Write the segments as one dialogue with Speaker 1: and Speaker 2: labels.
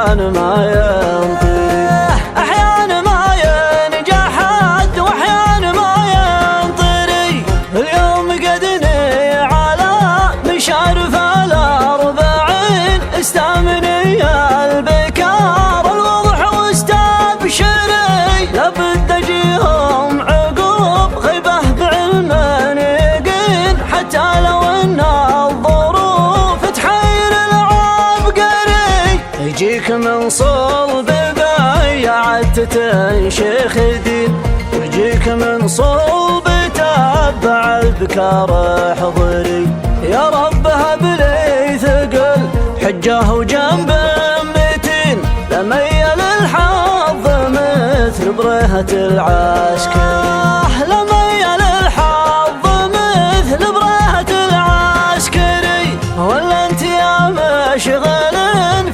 Speaker 1: أحيانا ما ينطري، أحيانا ما ينجح حد وأحيانا ما ينطري. اليوم قدني على مشارف الأربعين، استامني البكار الوضح واستبشري، لابد أجيهم عقوب غيبة بعلم يقين، حتى لو إن الظروف تحير العبقري. يجيك من صلب بيعة شيخ دين، ويجيك من صلب تبع البكار حضري. يا رب هب لي ثقل حجه وجنب متين، لميل الحظ مثل بريهة العسكري، لميل الحظ مثل بريهة العسكري. ولا انت يا مشغل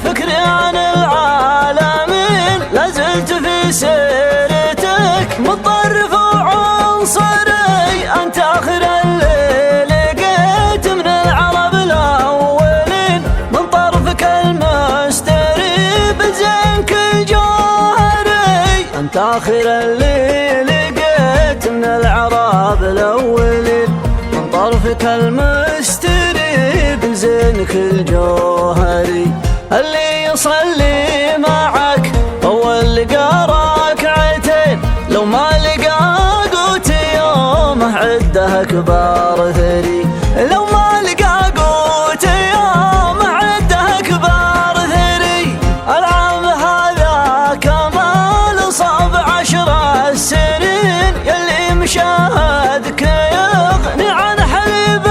Speaker 1: فكري عن العالمين، لازلت في سيرتك متطرف وعنصري. انت اخر اللي لقيت من العرب الاولين، من طرفك المستري بزينك جوهري. انت اخر اللي لقيت من العرب الاولين، من طرفك المستري بزينك الجوهري. اللي يصلي معك هو اللي لقى ركعتين، لو ما لقى قوت يومه عده اكبر ثري، لو ما لقى قوت يومه عده اكبر ثري. العام هذا كمال صاب 10 سنين، يلي مشاهدك يغني عن حليب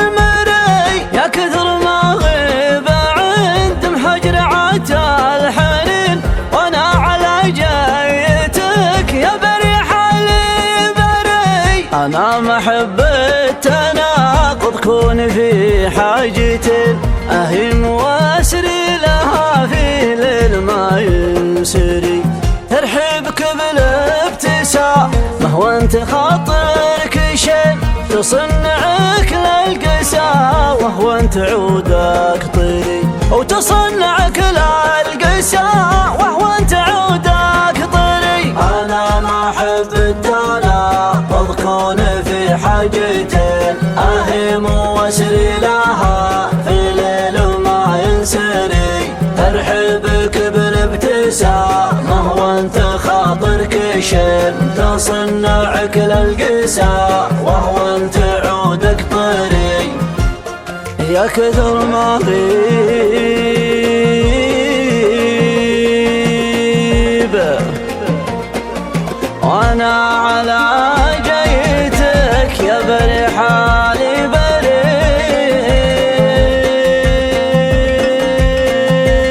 Speaker 1: المري. يا كثر ما غيب عند محجرعة الحنين، وانا على جايتك يا بريح اللي بري. انا ما حبيت تناقض، كون في حاجتين اهيم واسري لها في ليل ما ينسري. ترحبك بالابتسامة وانت خاطرك شين، تصنعك للقساوة وانت عودك طري، وتصنعك للقساوة وانت عودك طري. انا ما احب التناقض، كون في حاجتين اهيم واسري لها في ليل ما ينسري. ترحبك بالابتسامة وانت خاطرك شين، تصنعك للقساوة وانت عودك طري. يا كثر ما غيب وانا على جيتك يا بري حالي بري،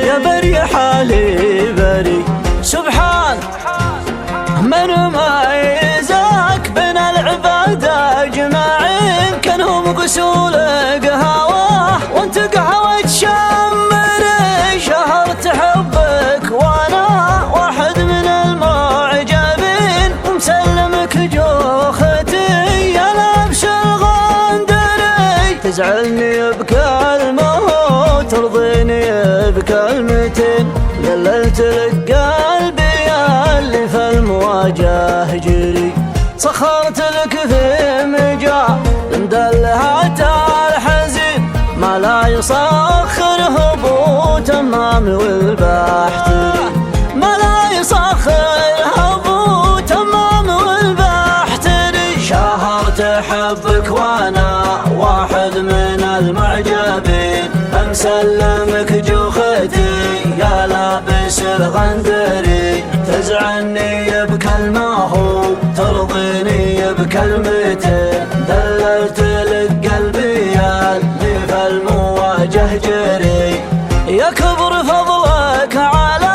Speaker 1: يا بري حالي بري. سبحان من ميزك بين العباد اجمعين، كانهم قسول قهوه وانت قهوة شمري. شهرت حبك وانا واحد من المعجبين، ومسلمك جوختي يا لابس الغندري. تزعلني بكلمه وترضيني بكلمتين، قللت لك قلبي اللي في المواجه جري. سخرت لك في مجال مدلهات الحزين، ما لا يسخر هبوط تمام والبحتري، ما لا يسخر هبوط تمام والبحتري. شهرت حبك وانا واحد من المعجبين، امسلمك جوختي يا لابس الغندري. تزعلني بكلمه ترضيني بكلمتين، دللت لك قلبي اللي في المواجه جري. يكبر فضلك على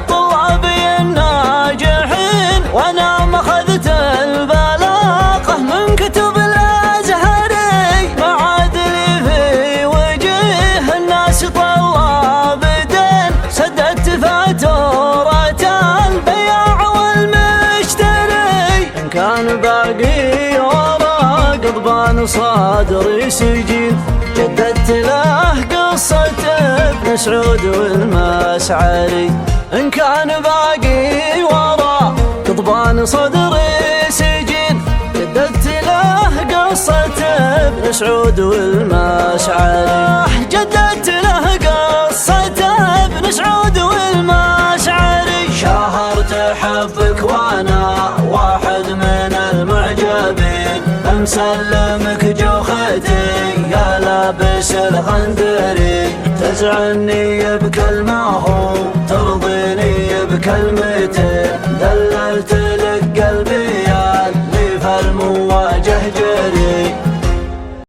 Speaker 1: طلابي الناجحين، وانا ما اخذت البلاغه من كتب الازهري. ما عاد لي في وجه الناس طلاب دين، سددت فاتورة البياع والمشتري. إن كان باقي ورق قضبان صدري سجين، جددت له قصة ابن سعود والمسعري. إن كان باقي ورا قضبان صدري سجين، جددت له قصة ابن سعود والمسعري. جددت له قصة ابن سعود والمسعري. شهرت حبك وانا واحد من المعجبين، مسلمك جوختي يا لابس الغندري. تزعني بكلمة ترضيني بكلمتين، دللت